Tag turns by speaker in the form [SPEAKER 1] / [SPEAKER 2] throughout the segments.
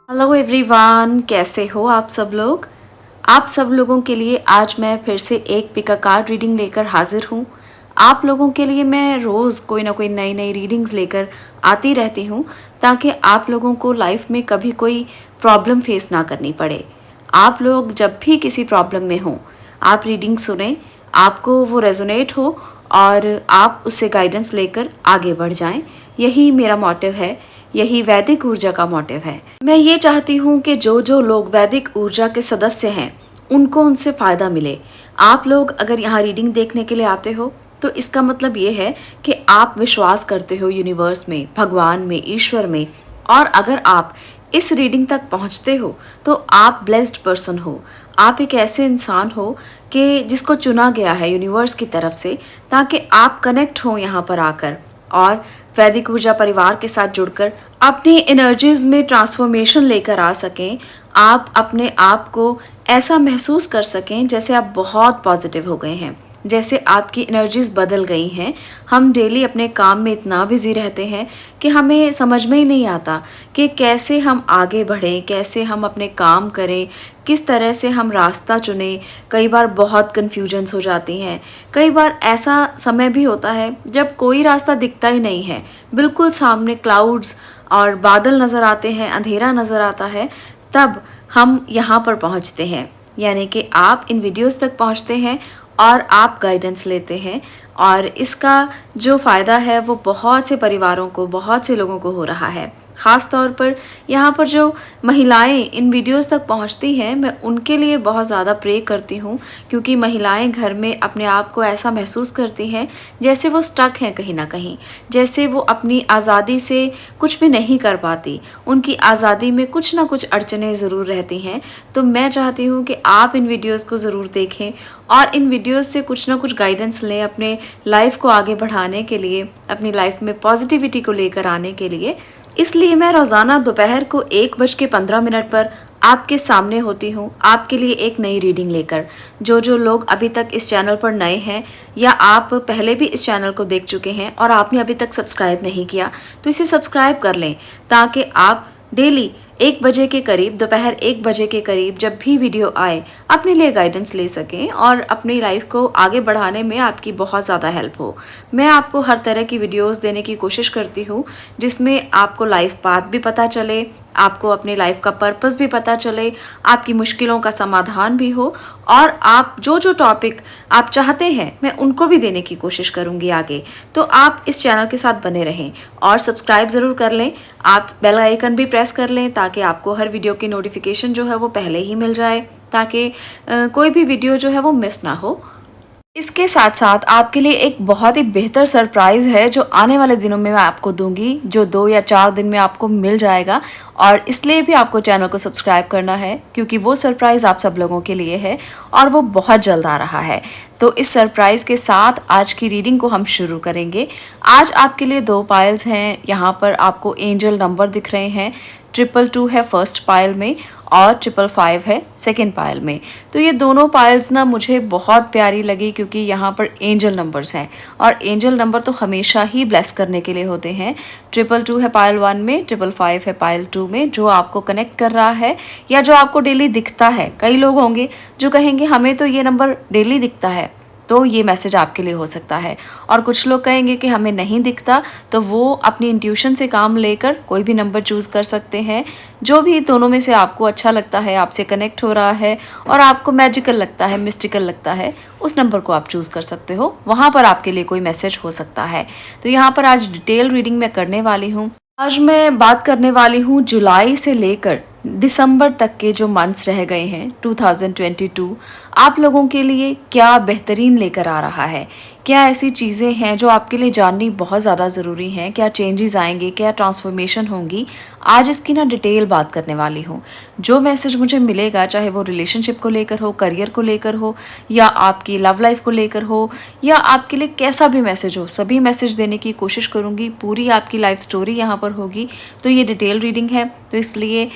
[SPEAKER 1] Hello everyone, कैसे हो आप सब लोग। आप सब लोगों के लिए आज मैं फिर से एक पिक अ कार्ड रीडिंग लेकर हाजिर हूँ। आप लोगों के लिए मैं रोज़ कोई ना कोई नई नई रीडिंग्स लेकर आती रहती हूँ ताकि आप लोगों को लाइफ में कभी कोई प्रॉब्लम फेस ना करनी पड़े। आप लोग जब भी किसी प्रॉब्लम में हो, आप रीडिंग सुने, आपको वो रेजोनेट हो और आप उससे गाइडेंस लेकर आगे बढ़ जाएं। यही मेरा मोटिव है, यही वैदिक ऊर्जा का मोटिव है। मैं ये चाहती हूँ कि जो जो लोग वैदिक ऊर्जा के सदस्य हैं उनको उनसे फ़ायदा मिले। आप लोग अगर यहाँ रीडिंग देखने के लिए आते हो तो इसका मतलब ये है कि आप विश्वास करते हो यूनिवर्स में, भगवान में, ईश्वर में। और अगर आप इस रीडिंग तक पहुँचते हो तो आप ब्लेस्ड पर्सन हो। आप एक ऐसे इंसान हो कि जिसको चुना गया है यूनिवर्स की तरफ से ताकि आप कनेक्ट हो यहाँ पर आकर और वैदिक ऊर्जा परिवार के साथ जुड़कर अपनी एनर्जीज में ट्रांसफॉर्मेशन लेकर आ सकें। आप अपने आप को ऐसा महसूस कर सकें जैसे आप बहुत पॉजिटिव हो गए हैं, जैसे आपकी एनर्जीज बदल गई हैं। हम डेली अपने काम में इतना बिजी रहते हैं कि हमें समझ में ही नहीं आता कि कैसे हम आगे बढ़ें, कैसे हम अपने काम करें, किस तरह से हम रास्ता चुनें। कई बार बहुत कन्फ्यूजन्स हो जाती हैं। कई बार ऐसा समय भी होता है जब कोई रास्ता दिखता ही नहीं है, बिल्कुल सामने क्लाउड्स और बादल नज़र आते हैं, अंधेरा नज़र आता है। तब हम यहाँ पर पहुँचते हैं, यानी कि आप इन वीडियोस तक पहुँचते हैं और आप गाइडेंस लेते हैं। और इसका जो फ़ायदा है वो बहुत से परिवारों को, बहुत से लोगों को हो रहा है। ख़ास तौर पर यहाँ पर जो महिलाएं इन वीडियोस तक पहुँचती हैं, मैं उनके लिए बहुत ज़्यादा प्रे करती हूँ, क्योंकि महिलाएं घर में अपने आप को ऐसा महसूस करती हैं जैसे वो स्टक हैं कहीं ना कहीं, जैसे वो अपनी आज़ादी से कुछ भी नहीं कर पाती। उनकी आज़ादी में कुछ ना कुछ अड़चनें ज़रूर रहती हैं। तो मैं चाहती हूँ कि आप इन वीडियोज़ को ज़रूर देखें और इन वीडियोज़ से कुछ ना कुछ गाइडेंस लें अपने लाइफ को आगे बढ़ाने के लिए, अपनी लाइफ में पॉजिटिविटी को लेकर आने के लिए। इसलिए मैं रोज़ाना दोपहर को 1:15 पर आपके सामने होती हूँ, आपके लिए एक नई रीडिंग लेकर। जो जो लोग अभी तक इस चैनल पर नए हैं या आप पहले भी इस चैनल को देख चुके हैं और आपने अभी तक सब्सक्राइब नहीं किया तो इसे सब्सक्राइब कर लें, ताकि आप डेली 1 बजे के करीब, दोपहर 1 बजे के करीब जब भी वीडियो आए, अपने लिए गाइडेंस ले सकें और अपनी लाइफ को आगे बढ़ाने में आपकी बहुत ज़्यादा हेल्प हो। मैं आपको हर तरह की वीडियोस देने की कोशिश करती हूँ जिसमें आपको लाइफ पाथ भी पता चले, आपको अपनी लाइफ का पर्पस भी पता चले, आपकी मुश्किलों का समाधान भी हो और आप जो जो टॉपिक आप चाहते हैं मैं उनको भी देने की कोशिश करूँगी आगे। तो आप इस चैनल के साथ बने रहें और सब्सक्राइब ज़रूर कर लें। आप बेल आइकन भी प्रेस कर लें ताकि आपको हर वीडियो की नोटिफिकेशन जो है वो पहले ही मिल जाए, ताकि कोई भी वीडियो जो है वो मिस ना हो। इसके साथ साथ आपके लिए एक बहुत ही बेहतर सरप्राइज़ है जो आने वाले दिनों में मैं आपको दूंगी, जो 2 या 4 दिन में आपको मिल जाएगा। और इसलिए भी आपको चैनल को सब्सक्राइब करना है क्योंकि वो सरप्राइज़ आप सब लोगों के लिए है और वो बहुत जल्द आ रहा है। तो इस सरप्राइज़ के साथ आज की रीडिंग को हम शुरू करेंगे। आज आपके लिए 2 पाइल्स हैं। यहाँ पर आपको एंजल नंबर दिख रहे हैं। 222 है फर्स्ट पाइल में और 555 है सेकंड पाइल में। तो ये दोनों पाइल्स ना मुझे बहुत प्यारी लगी क्योंकि यहाँ पर एंजल नंबर्स हैं और एंजल नंबर तो हमेशा ही ब्लेस करने के लिए होते हैं। 222 है पाइल 1 में, 555 है पाइल 2 में, जो आपको कनेक्ट कर रहा है या जो आपको डेली दिखता है। कई लोग होंगे जो कहेंगे हमें तो ये नंबर डेली दिखता है, तो ये मैसेज आपके लिए हो सकता है। और कुछ लोग कहेंगे कि हमें नहीं दिखता, तो वो अपनी इंट्यूशन से काम लेकर कोई भी नंबर चूज़ कर सकते हैं। जो भी दोनों में से आपको अच्छा लगता है, आपसे कनेक्ट हो रहा है और आपको मैजिकल लगता है, मिस्टिकल लगता है, उस नंबर को आप चूज़ कर सकते हो। वहाँ पर आपके लिए कोई मैसेज हो सकता है। तो यहाँ पर आज डिटेल रीडिंग मैं करने वाली हूँ। आज मैं बात करने वाली हूँ जुलाई से लेकर दिसंबर तक के जो मंथ्स रह गए हैं 2022 आप लोगों के लिए क्या बेहतरीन लेकर आ रहा है। क्या ऐसी चीज़ें हैं जो आपके लिए जाननी बहुत ज़्यादा ज़रूरी हैं, क्या चेंजेस आएंगे, क्या ट्रांसफॉर्मेशन होंगी, आज इसकी ना डिटेल बात करने वाली हूँ। जो मैसेज मुझे मिलेगा, चाहे वो रिलेशनशिप को लेकर हो, करियर को लेकर हो या आपकी लव लाइफ को लेकर हो या आपके लिए कैसा भी मैसेज हो, सभी मैसेज देने की कोशिश करूँगी। पूरी आपकी लाइफ स्टोरी यहाँ पर होगी। तो ये डिटेल रीडिंग है, तो इसलिए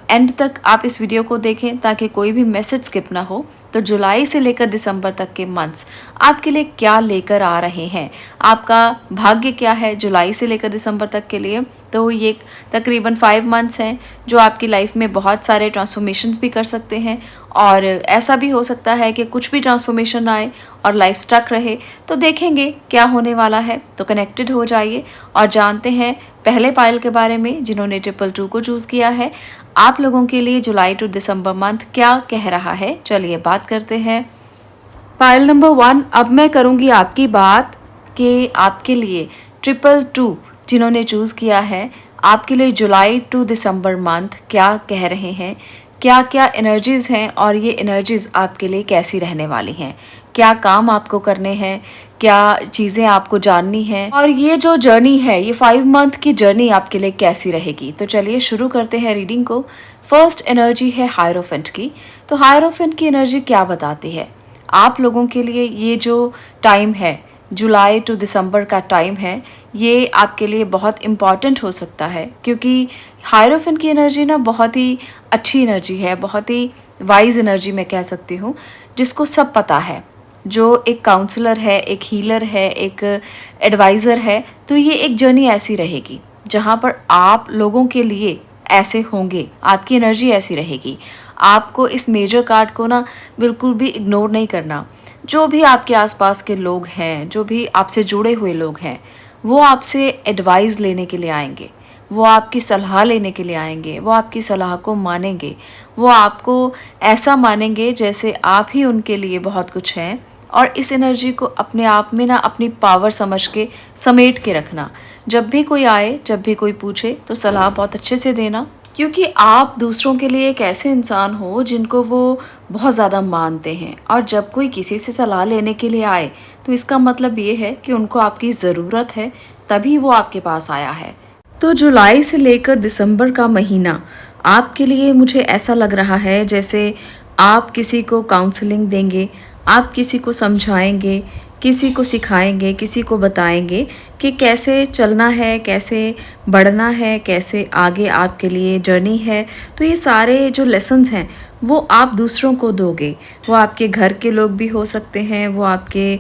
[SPEAKER 1] एंड तक आप इस वीडियो को देखें ताकि कोई भी मैसेज स्किप ना हो। तो जुलाई से लेकर दिसंबर तक के मंथ्स आपके लिए क्या लेकर आ रहे हैं, आपका भाग्य क्या है जुलाई से लेकर दिसंबर तक के लिए। तो ये तकरीबन 5 मंथ्स हैं जो आपकी लाइफ में बहुत सारे ट्रांसफॉर्मेशंस भी कर सकते हैं, और ऐसा भी हो सकता है कि कुछ भी ट्रांसफॉर्मेशन आए और लाइफ स्टक रहे। तो देखेंगे क्या होने वाला है। तो कनेक्टेड हो जाइए और जानते हैं पहले पायल के बारे में जिन्होंने 222 को चूज़ किया है। आप लोगों के लिए जुलाई टू दिसंबर मंथ क्या कह रहा है, चलिए बात करते हैं। पायल नंबर 1, अब मैं करूँगी आपकी बात कि आपके लिए 222 जिन्होंने चूज़ किया है, आपके लिए जुलाई टू दिसंबर मंथ क्या कह रहे हैं, क्या क्या एनर्जीज़ हैं और ये एनर्जीज़ आपके लिए कैसी रहने वाली हैं, क्या काम आपको करने हैं, क्या चीज़ें आपको जाननी हैं, और ये जो जर्नी है, ये 5 मंथ की जर्नी आपके लिए कैसी रहेगी। तो चलिए शुरू करते हैं रीडिंग को। फर्स्ट एनर्जी है हायरोफेंट की। तो हायरोफेंट की एनर्जी क्या बताती है आप लोगों के लिए? ये जो टाइम है, जुलाई टू दिसंबर का टाइम है, ये आपके लिए बहुत इम्पॉर्टेंट हो सकता है, क्योंकि हायरोफेंट की एनर्जी ना बहुत ही अच्छी एनर्जी है, बहुत ही वाइज एनर्जी मैं कह सकती हूँ, जिसको सब पता है, जो एक काउंसलर है, एक हीलर है, एक एडवाइज़र है। तो ये एक जर्नी ऐसी रहेगी जहाँ पर आप लोगों के लिए ऐसे होंगे, आपकी एनर्जी ऐसी रहेगी। आपको इस मेजर कार्ड को ना बिल्कुल भी इग्नोर नहीं करना। जो भी आपके आसपास के लोग हैं, जो भी आपसे जुड़े हुए लोग हैं, वो आपसे एडवाइस लेने के लिए आएंगे, वो आपकी सलाह लेने के लिए आएंगे, वो आपकी सलाह को मानेंगे, वो आपको ऐसा मानेंगे जैसे आप ही उनके लिए बहुत कुछ हैं। और इस एनर्जी को अपने आप में ना अपनी पावर समझ के समेट के रखना। जब भी कोई आए, जब भी कोई पूछे, तो सलाह बहुत अच्छे से देना, क्योंकि आप दूसरों के लिए एक ऐसे इंसान हो जिनको वो बहुत ज़्यादा मानते हैं। और जब कोई किसी से सलाह लेने के लिए आए तो इसका मतलब ये है कि उनको आपकी ज़रूरत है, तभी वो आपके पास आया है। तो जुलाई से लेकर दिसंबर का महीना आपके लिए मुझे ऐसा लग रहा है जैसे आप किसी को काउंसलिंग देंगे, आप किसी को समझाएंगे, किसी को सिखाएंगे, किसी को बताएंगे कि कैसे चलना है, कैसे बढ़ना है, कैसे आगे आपके लिए जर्नी है। तो ये सारे जो लेसन्स हैं वो आप दूसरों को दोगे। वो आपके घर के लोग भी हो सकते हैं, वो आपके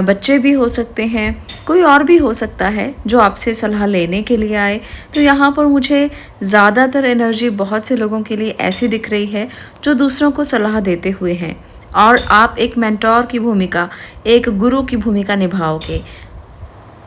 [SPEAKER 1] बच्चे भी हो सकते हैं, कोई और भी हो सकता है जो आपसे सलाह लेने के लिए आए। तो यहाँ पर मुझे ज़्यादातर एनर्जी बहुत से लोगों के लिए ऐसी दिख रही है जो दूसरों को सलाह देते हुए हैं, और आप एक मेंटोर की भूमिका, एक गुरु की भूमिका निभाओगे।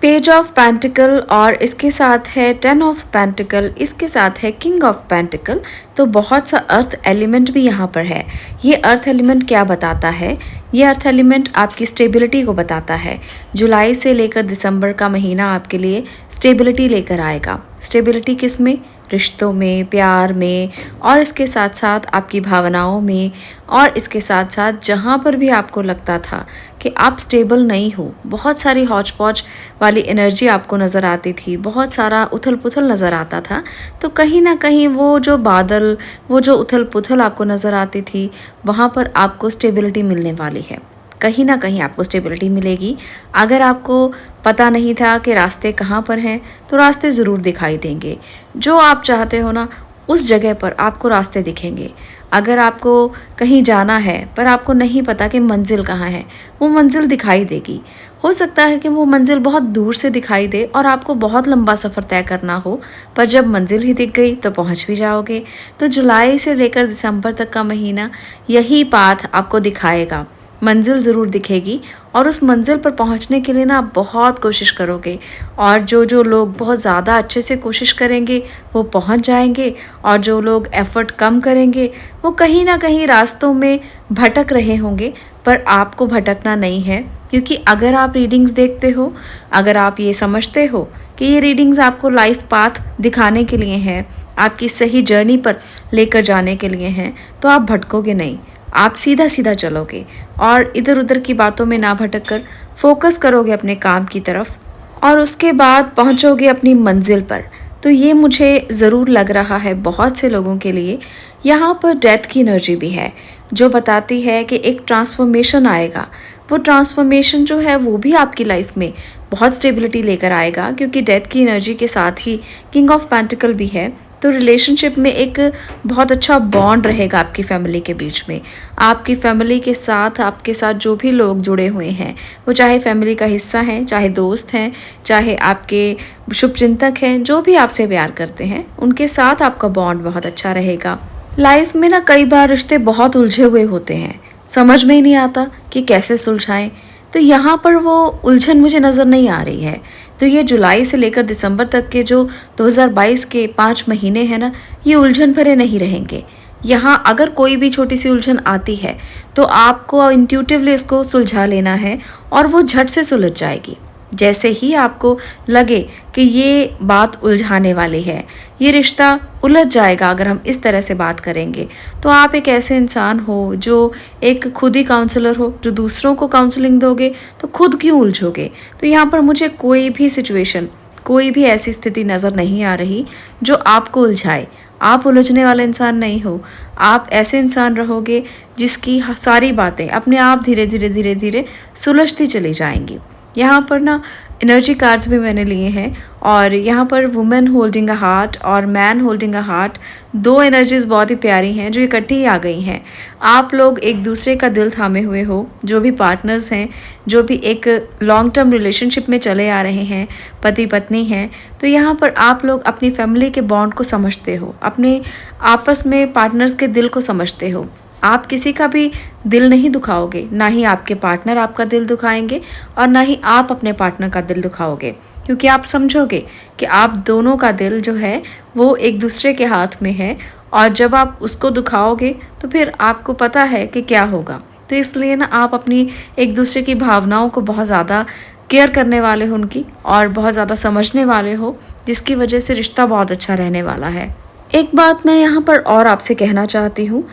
[SPEAKER 1] पेज ऑफ पेंटिकल और इसके साथ है 10 ऑफ पेंटिकल, इसके साथ है किंग ऑफ पेंटिकल। तो बहुत सा अर्थ एलिमेंट भी यहाँ पर है। ये अर्थ एलिमेंट क्या बताता है? ये अर्थ एलिमेंट आपकी स्टेबिलिटी को बताता है। जुलाई से लेकर दिसंबर का महीना आपके लिए स्टेबिलिटी लेकर आएगा। स्टेबिलिटी किस में? रिश्तों में, प्यार में, और इसके साथ साथ आपकी भावनाओं में, और इसके साथ साथ जहाँ पर भी आपको लगता था कि आप स्टेबल नहीं हो, बहुत सारी हौच पौच वाली एनर्जी आपको नज़र आती थी, बहुत सारा उथल पुथल नज़र आता था। तो कहीं ना कहीं वो जो बादल, वो जो उथल पुथल आपको नज़र आती थी, वहाँ पर आपको स्टेबिलिटी मिलने वाली है। कहीं ना कहीं आपको स्टेबिलिटी मिलेगी। अगर आपको पता नहीं था कि रास्ते कहाँ पर हैं, तो रास्ते ज़रूर दिखाई देंगे। जो आप चाहते हो ना, उस जगह पर आपको रास्ते दिखेंगे। अगर आपको कहीं जाना है पर आपको नहीं पता कि मंजिल कहाँ है, वो मंजिल दिखाई देगी। हो सकता है कि वो मंजिल बहुत दूर से दिखाई दे और आपको बहुत लंबा सफ़र तय करना हो, पर जब मंजिल ही दिख गई तो पहुंच भी जाओगे। तो जुलाई से लेकर दिसंबर तक का महीना यही पाथ आपको दिखाएगा। मंजिल ज़रूर दिखेगी, और उस मंजिल पर पहुंचने के लिए ना आप बहुत कोशिश करोगे, और जो लोग बहुत ज़्यादा अच्छे से कोशिश करेंगे वो पहुंच जाएंगे, और जो लोग एफ़र्ट कम करेंगे वो कहीं ना कहीं रास्तों में भटक रहे होंगे। पर आपको भटकना नहीं है, क्योंकि अगर आप रीडिंग्स देखते हो, अगर आप ये समझते हो कि ये रीडिंग्स आपको लाइफ पाथ दिखाने के लिए हैं, आपकी सही जर्नी पर लेकर जाने के लिए हैं, तो आप भटकोगे नहीं। आप सीधा सीधा चलोगे और इधर उधर की बातों में ना भटक कर फोकस करोगे अपने काम की तरफ, और उसके बाद पहुंचोगे अपनी मंजिल पर। तो ये मुझे ज़रूर लग रहा है बहुत से लोगों के लिए। यहाँ पर डेथ की एनर्जी भी है जो बताती है कि एक ट्रांसफॉर्मेशन आएगा। वो ट्रांसफॉर्मेशन जो है वो भी आपकी लाइफ में बहुत स्टेबिलिटी लेकर आएगा, क्योंकि डेथ की एनर्जी के साथ ही किंग ऑफ पेंटिकल भी है। तो रिलेशनशिप में एक बहुत अच्छा बॉन्ड रहेगा आपकी फैमिली के बीच में। आपकी फैमिली के साथ, आपके साथ जो भी लोग जुड़े हुए हैं, वो चाहे फैमिली का हिस्सा हैं, चाहे दोस्त हैं, चाहे आपके शुभचिंतक हैं, जो भी आपसे प्यार करते हैं, उनके साथ आपका बॉन्ड बहुत अच्छा रहेगा। लाइफ में ना कई बार रिश्ते बहुत उलझे हुए होते हैं, समझ में ही नहीं आता कि कैसे सुलझाएं। तो यहाँ पर वो उलझन मुझे नज़र नहीं आ रही है। तो ये जुलाई से लेकर दिसंबर तक के जो 2022 के 5 महीने हैं ना, ये उलझन भरे नहीं रहेंगे। यहाँ अगर कोई भी छोटी सी उलझन आती है तो आपको इंट्यूटिवली इसको सुलझा लेना है और वो झट से सुलझ जाएगी। जैसे ही आपको लगे कि ये बात उलझाने वाली है, ये रिश्ता उलझ जाएगा अगर हम इस तरह से बात करेंगे, तो आप एक ऐसे इंसान हो जो एक खुद ही काउंसलर हो, जो दूसरों को काउंसलिंग दोगे तो खुद क्यों उलझोगे। तो यहाँ पर मुझे कोई भी सिचुएशन, कोई भी ऐसी स्थिति नज़र नहीं आ रही जो आपको उलझाए। आप उलझने वाला इंसान नहीं हो, आप ऐसे इंसान रहोगे जिसकी सारी बातें अपने आप धीरे धीरे धीरे धीरे सुलझती चली जाएंगी। यहाँ पर ना एनर्जी कार्ड्स भी मैंने लिए हैं और यहाँ पर वुमेन होल्डिंग अ हार्ट और मैन होल्डिंग अ हार्ट, दो एनर्जीज बहुत ही प्यारी हैं जो इकट्ठी ही आ गई हैं। आप लोग एक दूसरे का दिल थामे हुए हो, जो भी पार्टनर्स हैं, जो भी एक लॉन्ग टर्म रिलेशनशिप में चले आ रहे हैं, पति पत्नी हैं, तो यहाँ पर आप लोग अपनी फैमिली के बॉन्ड को समझते हो, अपने आपस में पार्टनर्स के दिल को समझते हो। आप किसी का भी दिल नहीं दुखाओगे, ना ही आपके पार्टनर आपका दिल दुखाएंगे और ना ही आप अपने पार्टनर का दिल दुखाओगे, क्योंकि आप समझोगे कि आप दोनों का दिल जो है वो एक दूसरे के हाथ में है और जब आप उसको दुखाओगे तो फिर आपको पता है कि क्या होगा। तो इसलिए ना आप अपनी एक दूसरे की भावनाओं को बहुत ज़्यादा केयर करने वाले हो उनकी, और बहुत ज़्यादा समझने वाले हो, जिसकी वजह से रिश्ता बहुत अच्छा रहने वाला है। एक बात मैं यहाँ पर और आपसे कहना चाहती हूँ,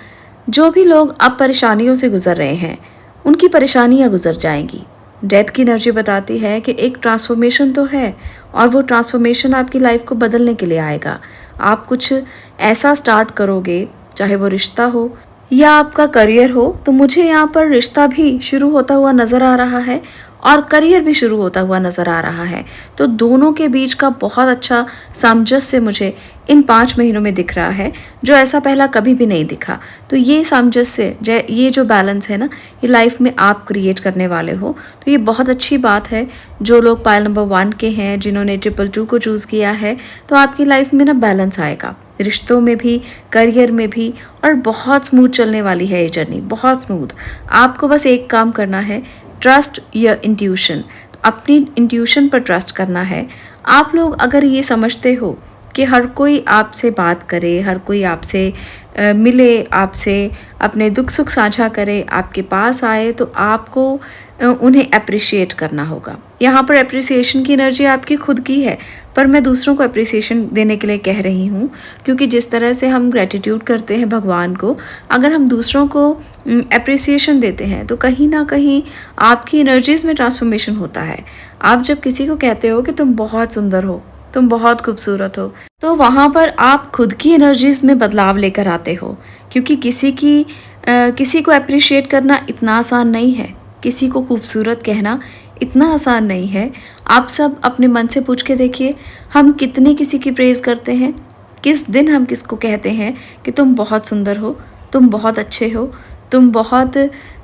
[SPEAKER 1] जो भी लोग अब परेशानियों से गुजर रहे हैं, उनकी परेशानियां गुजर जाएंगी। डेथ की एनर्जी बताती है कि एक ट्रांसफॉर्मेशन तो है और वो ट्रांसफॉर्मेशन आपकी लाइफ को बदलने के लिए आएगा। आप कुछ ऐसा स्टार्ट करोगे, चाहे वो रिश्ता हो या आपका करियर हो, तो मुझे यहाँ पर रिश्ता भी शुरू होता हुआ नज़र आ रहा है और करियर भी शुरू होता हुआ नज़र आ रहा है। तो दोनों के बीच का बहुत अच्छा सामंजस्य मुझे इन 5 महीनों में दिख रहा है, जो ऐसा पहला कभी भी नहीं दिखा। तो ये सामंजस्य, ये जो बैलेंस है ना, ये लाइफ में आप क्रिएट करने वाले हो। तो ये बहुत अच्छी बात है। जो लोग पायल नंबर 1 के हैं, जिन्होंने 222 को चूज़ किया है, तो आपकी लाइफ में ना बैलेंस आएगा, रिश्तों में भी, करियर में भी, और बहुत स्मूथ चलने वाली है ये जर्नी, बहुत स्मूथ। आपको बस एक काम करना है, ट्रस्ट योर इंट्यूशन। अपनी इंट्यूशन पर ट्रस्ट करना है। आप लोग अगर ये समझते हो कि हर कोई आपसे बात करे, हर कोई आपसे मिले, आपसे अपने दुख सुख साझा करे, आपके पास आए, तो आपको उन्हें अप्रिशिएट करना होगा। यहाँ पर अप्रिसिएशन की एनर्जी आपकी खुद की है, पर मैं दूसरों को अप्रिसिएशन देने के लिए कह रही हूँ, क्योंकि जिस तरह से हम ग्रेटिट्यूड करते हैं भगवान को, अगर हम दूसरों को अप्रिसिएशन देते हैं तो कहीं ना कहीं आपकी एनर्जीज़ में ट्रांसफॉर्मेशन होता है। आप जब किसी को कहते हो कि तुम बहुत सुंदर हो, तुम बहुत खूबसूरत हो, तो वहाँ पर आप खुद की एनर्जीज़ में बदलाव लेकर आते हो, क्योंकि किसी को अप्रिशिएट करना इतना आसान नहीं है, किसी को खूबसूरत कहना इतना आसान नहीं है। आप सब अपने मन से पूछ के देखिए, हम कितने किसी की प्रेज़ करते हैं, किस दिन हम किसको कहते हैं कि तुम बहुत सुंदर हो, तुम बहुत अच्छे हो, तुम बहुत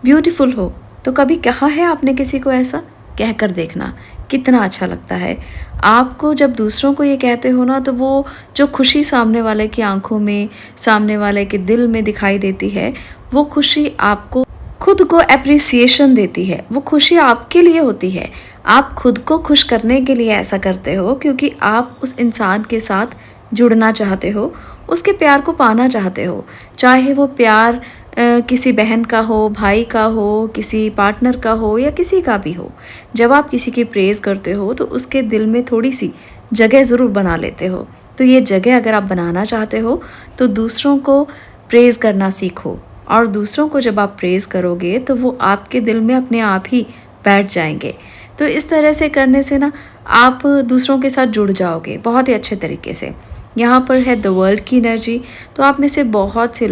[SPEAKER 1] ब्यूटीफुल हो। तो कभी कहा है आपने किसी को ऐसा? कह कर देखना कितना अच्छा लगता है आपको। जब दूसरों को ये कहते हो ना, तो वो जो खुशी सामने वाले की आंखों में, सामने वाले के दिल में दिखाई देती है, वो खुशी आपको खुद को एप्रिसिएशन देती है। वो खुशी आपके लिए होती है। आप खुद को खुश करने के लिए ऐसा करते हो, क्योंकि आप उस इंसान के साथ जुड़ना चाहते हो, उसके प्यार को पाना चाहते हो। चाहे वो प्यार किसी बहन का हो, भाई का हो, किसी पार्टनर का हो, या किसी का भी हो। जब आप किसी की प्रेज़ करते हो तो उसके दिल में थोड़ी सी जगह ज़रूर बना लेते हो। तो ये जगह अगर आप बनाना चाहते हो तो दूसरों को प्रेज़ करना सीखो, और दूसरों को जब आप प्रेज़ करोगे तो वो आपके दिल में अपने आप ही बैठ जाएंगे। तो इस तरह से करने से ना आप दूसरों के साथ जुड़ जाओगे बहुत ही अच्छे तरीके से। यहाँ पर है द वर्ल्ड की एनर्जी। तो आप में से बहुत से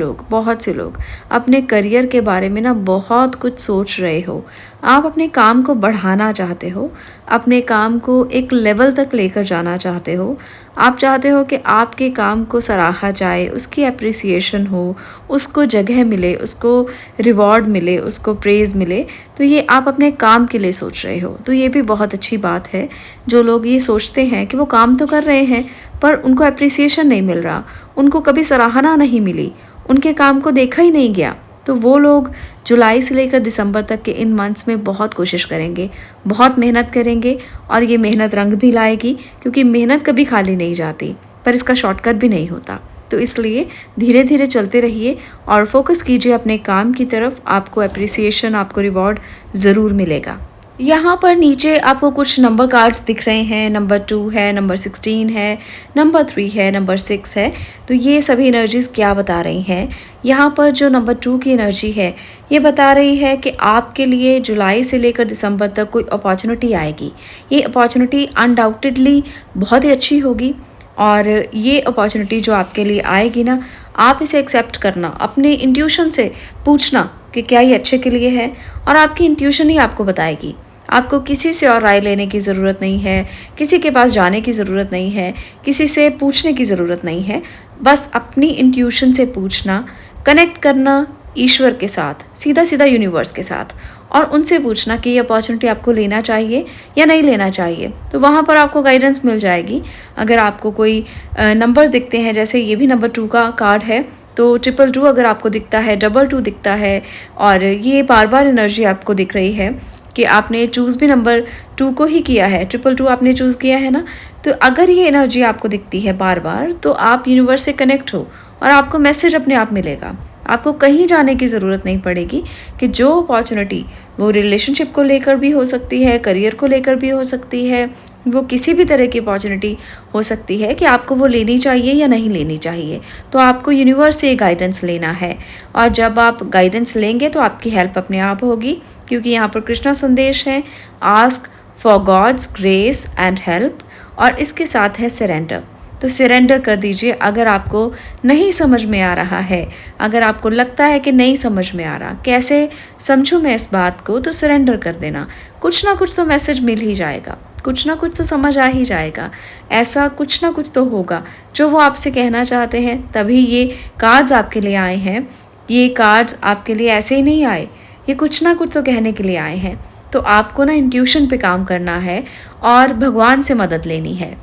[SPEAKER 1] लोग अपने करियर के बारे में ना बहुत कुछ सोच रहे हो। आप अपने काम को बढ़ाना चाहते हो, अपने काम को एक लेवल तक लेकर जाना चाहते हो। आप चाहते हो कि आपके काम को सराहा जाए, उसकी एप्रिसिएशन हो, उसको जगह मिले, उसको रिवॉर्ड मिले, उसको प्रेज़ मिले। तो ये आप अपने काम के लिए सोच रहे हो, तो ये भी बहुत अच्छी बात है। जो लोग ये सोचते हैं कि वो काम तो कर रहे हैं पर उनको एप्रिसिएशन नहीं मिल रहा, उनको कभी सराहना नहीं मिली, उनके काम को देखा ही नहीं गया, तो वो लोग जुलाई से लेकर दिसंबर तक के इन मंथ्स में बहुत कोशिश करेंगे, बहुत मेहनत करेंगे और ये मेहनत रंग भी लाएगी, क्योंकि मेहनत कभी खाली नहीं जाती पर इसका शॉर्टकट भी नहीं होता। तो इसलिए धीरे धीरे चलते रहिए और फोकस कीजिए अपने काम की तरफ, आपको एप्रिसिएशन, आपको रिवॉर्ड ज़रूर मिलेगा। यहाँ पर नीचे आपको कुछ नंबर कार्ड्स दिख रहे हैं, नंबर 2 है, नंबर 16 है, नंबर 3 है, नंबर 6 है। तो ये सभी एनर्जीज़ क्या बता रही हैं? यहाँ पर जो नंबर 2 की एनर्जी है ये बता रही है कि आपके लिए जुलाई से लेकर दिसंबर तक कोई अपॉर्चुनिटी आएगी। ये अपॉर्चुनिटी अनडाउटेडली बहुत ही अच्छी होगी और ये अपॉर्चुनिटी जो आपके लिए आएगी ना, आप इसे एक्सेप्ट करना, अपने इंट्यूशन से पूछना कि क्या ये अच्छे के लिए है, और आपकी इंट्यूशन ही आपको बताएगी। आपको किसी से और राय लेने की ज़रूरत नहीं है, किसी के पास जाने की ज़रूरत नहीं है, किसी से पूछने की ज़रूरत नहीं है। बस अपनी इंट्यूशन से पूछना, कनेक्ट करना ईश्वर के साथ, सीधा सीधा यूनिवर्स के साथ, और उनसे पूछना कि ये अपॉर्चुनिटी आपको लेना चाहिए या नहीं लेना चाहिए। तो वहाँ पर आपको गाइडेंस मिल जाएगी। अगर आपको कोई नंबर दिखते हैं, जैसे ये भी नंबर 2 का कार्ड है, तो 222 अगर आपको दिखता है, 22 दिखता है, और ये बार बार एनर्जी आपको दिख रही है कि आपने चूज़ भी नंबर 2 को ही किया है, 222 आपने चूज़ किया है ना। तो अगर ये एनर्जी आपको दिखती है बार बार, तो आप यूनिवर्स से कनेक्ट हो और आपको मैसेज अपने आप मिलेगा। आपको कहीं जाने की ज़रूरत नहीं पड़ेगी कि जो अपॉर्चुनिटी, वो रिलेशनशिप को लेकर भी हो सकती है, करियर को लेकर भी हो सकती है, वो किसी भी तरह की अपॉर्चुनिटी हो सकती है कि आपको वो लेनी चाहिए या नहीं लेनी चाहिए। तो आपको यूनिवर्स से गाइडेंस लेना है, और जब आप गाइडेंस लेंगे तो आपकी हेल्प अपने आप होगी, क्योंकि यहाँ पर कृष्णा संदेश है, ask for god's grace and help, और इसके साथ है सरेंडर। तो सरेंडर कर दीजिए अगर आपको नहीं समझ में आ रहा है, अगर आपको लगता है कि नहीं समझ में आ रहा, कैसे समझूं मैं इस बात को, तो सरेंडर कर देना। कुछ ना कुछ तो मैसेज मिल ही जाएगा, कुछ ना कुछ तो समझ आ ही जाएगा, ऐसा कुछ ना कुछ तो होगा जो वो आपसे कहना चाहते हैं। तभी ये कार्ड्स आपके लिए आए हैं। ये कार्ड्स आपके लिए ऐसे ही नहीं आए, ये कुछ ना कुछ तो कहने के लिए आए हैं। तो आपको ना इंट्यूशन पे काम करना है और भगवान से मदद लेनी है।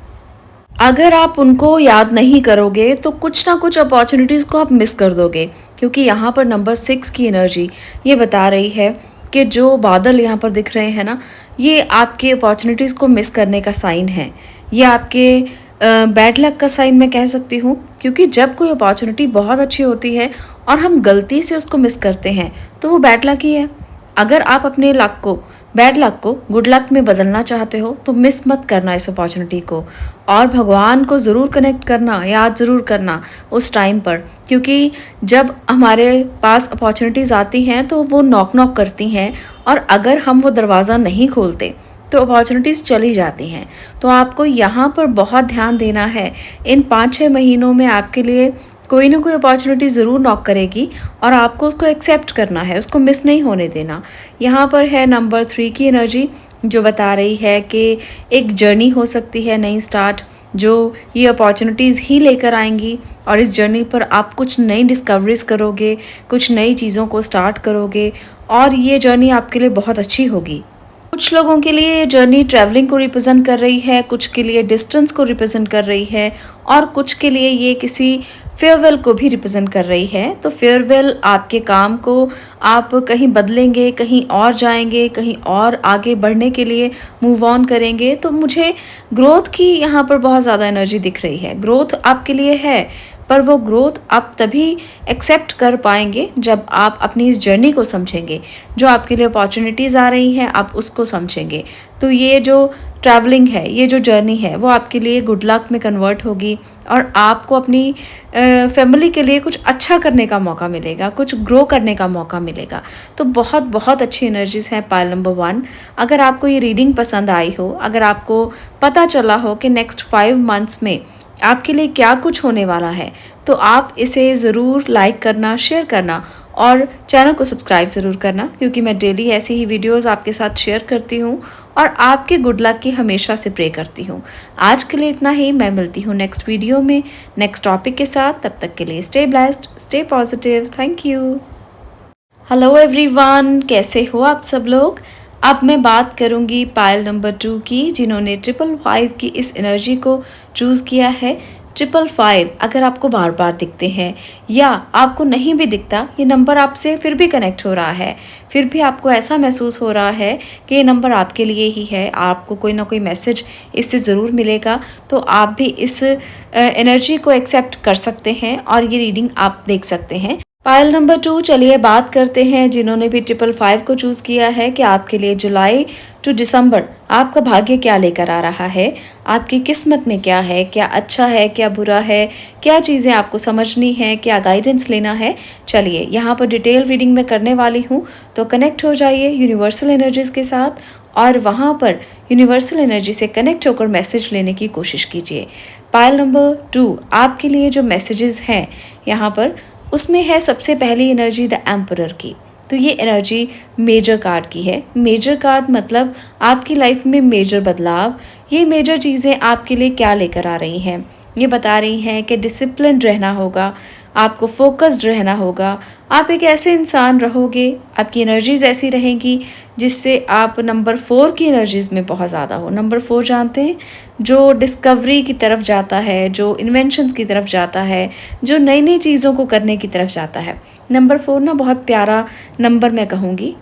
[SPEAKER 1] अगर आप उनको याद नहीं करोगे तो कुछ ना कुछ अपॉर्चुनिटीज़ को आप मिस कर दोगे, क्योंकि यहाँ पर नंबर 6 की एनर्जी ये बता रही है कि जो बादल यहाँ पर दिख रहे हैं ना, ये आपके अपॉर्चुनिटीज़ को मिस करने का साइन है। ये आपके बैड लक का साइन मैं कह सकती हूँ, क्योंकि जब कोई अपॉर्चुनिटी बहुत अच्छी होती है और हम गलती से उसको मिस करते हैं तो वो बैड लक ही है। अगर आप अपने लक को, बैड लक को गुड लक में बदलना चाहते हो तो मिस मत करना इस अपॉर्चुनिटी को, और भगवान को ज़रूर कनेक्ट करना, याद ज़रूर करना उस टाइम पर, क्योंकि जब हमारे पास अपॉर्चुनिटीज़ आती हैं तो वो नॉक नॉक करती हैं, और अगर हम वो दरवाज़ा नहीं खोलते तो अपॉर्चुनिटीज़ चली जाती हैं। तो आपको यहाँ पर बहुत ध्यान देना है। इन 5-6 महीनों में आपके लिए कोई ना कोई अपॉर्चुनिटी ज़रूर नॉक करेगी और आपको उसको एक्सेप्ट करना है, उसको मिस नहीं होने देना। यहाँ पर है नंबर 3 की एनर्जी जो बता रही है कि एक जर्नी हो सकती है, नई स्टार्ट, जो ये अपॉर्चुनिटीज़ ही लेकर आएंगी, और इस जर्नी पर आप कुछ नई डिस्कवरीज़ करोगे, कुछ नई चीज़ों को स्टार्ट करोगे, और ये जर्नी आपके लिए बहुत अच्छी होगी। कुछ लोगों के लिए ये जर्नी ट्रैवलिंग को रिप्रेजेंट कर रही है, कुछ के लिए डिस्टेंस को रिप्रेजेंट कर रही है, और कुछ के लिए ये किसी फेयरवेल को भी रिप्रेजेंट कर रही है। तो फेयरवेल आपके काम को आप कहीं बदलेंगे, कहीं और जाएंगे, कहीं और आगे बढ़ने के लिए मूव ऑन करेंगे। तो मुझे ग्रोथ की यहाँ पर बहुत ज़्यादा एनर्जी दिख रही है। ग्रोथ आपके लिए है, पर वो ग्रोथ आप तभी एक्सेप्ट कर पाएंगे जब आप अपनी इस जर्नी को समझेंगे, जो आपके लिए अपॉर्चुनिटीज़ आ रही हैं आप उसको समझेंगे। तो ये जो ट्रैवलिंग है, ये जो जर्नी है, वो आपके लिए गुड लक में कन्वर्ट होगी, और आपको अपनी फैमिली के लिए कुछ अच्छा करने का मौका मिलेगा, कुछ ग्रो करने का मौका मिलेगा। तो बहुत बहुत अच्छी एनर्जीज़ हैं पाइल नंबर 1। अगर आपको ये रीडिंग पसंद आई हो, अगर आपको पता चला हो कि नेक्स्ट 5 मंथ्स में आपके लिए क्या कुछ होने वाला है, तो आप इसे ज़रूर लाइक करना, शेयर करना, और चैनल को सब्सक्राइब ज़रूर करना, क्योंकि मैं डेली ऐसी ही वीडियोस आपके साथ शेयर करती हूँ। और आपके गुड लक की हमेशा से प्रे करती हूँ। आज के लिए इतना ही। मैं मिलती हूँ नेक्स्ट वीडियो में नेक्स्ट टॉपिक के साथ। तब तक के लिए stay blessed, stay positive. Thank you. Hello everyone, कैसे हो आप सब लोग। अब मैं बात करूंगी पायल नंबर 2 की, जिन्होंने 555 की इस एनर्जी को चूज़ किया है। 555 अगर आपको बार बार दिखते हैं या आपको नहीं भी दिखता, ये नंबर आपसे फिर भी कनेक्ट हो रहा है, फिर भी आपको ऐसा महसूस हो रहा है कि ये नंबर आपके लिए ही है, आपको कोई ना कोई मैसेज इससे ज़रूर मिलेगा, तो आप भी इस एनर्जी को एक्सेप्ट कर सकते हैं और ये रीडिंग आप देख सकते हैं। पायल नंबर 2, चलिए बात करते हैं जिन्होंने भी 555 को चूज़ किया है कि आपके लिए जुलाई टू दिसंबर आपका भाग्य क्या लेकर आ रहा है, आपकी किस्मत में क्या है, क्या अच्छा है, क्या बुरा है, क्या चीज़ें आपको समझनी है, क्या गाइडेंस लेना है। चलिए यहाँ पर डिटेल रीडिंग में करने वाली हूँ, तो कनेक्ट हो जाइए यूनिवर्सल एनर्जीज़ के साथ और वहाँ पर यूनिवर्सल एनर्जी से कनेक्ट होकर मैसेज लेने की कोशिश कीजिए। पायल नंबर 2 आपके लिए जो मैसेजेस हैं यहाँ पर, उसमें है सबसे पहली एनर्जी द एम्परर की। तो ये एनर्जी मेजर कार्ड की है। मेजर कार्ड मतलब आपकी लाइफ में मेजर बदलाव, ये मेजर चीज़ें आपके लिए क्या लेकर आ रही हैं। ये बता रही हैं कि डिसिप्लिन रहना होगा, आपको फोकस्ड रहना होगा, आप एक ऐसे इंसान रहोगे, आपकी एनर्जीज़ ऐसी रहेंगी जिससे आप नंबर 4 की एनर्जीज़ में बहुत ज़्यादा हो। नंबर 4 जानते हैं, जो डिस्कवरी की तरफ जाता है, जो इन्वेंशंस की तरफ जाता है, जो नई नई चीज़ों को करने की तरफ जाता है। नंबर 4 ना बहुत प्यारा नंबर मैं कहूँगी,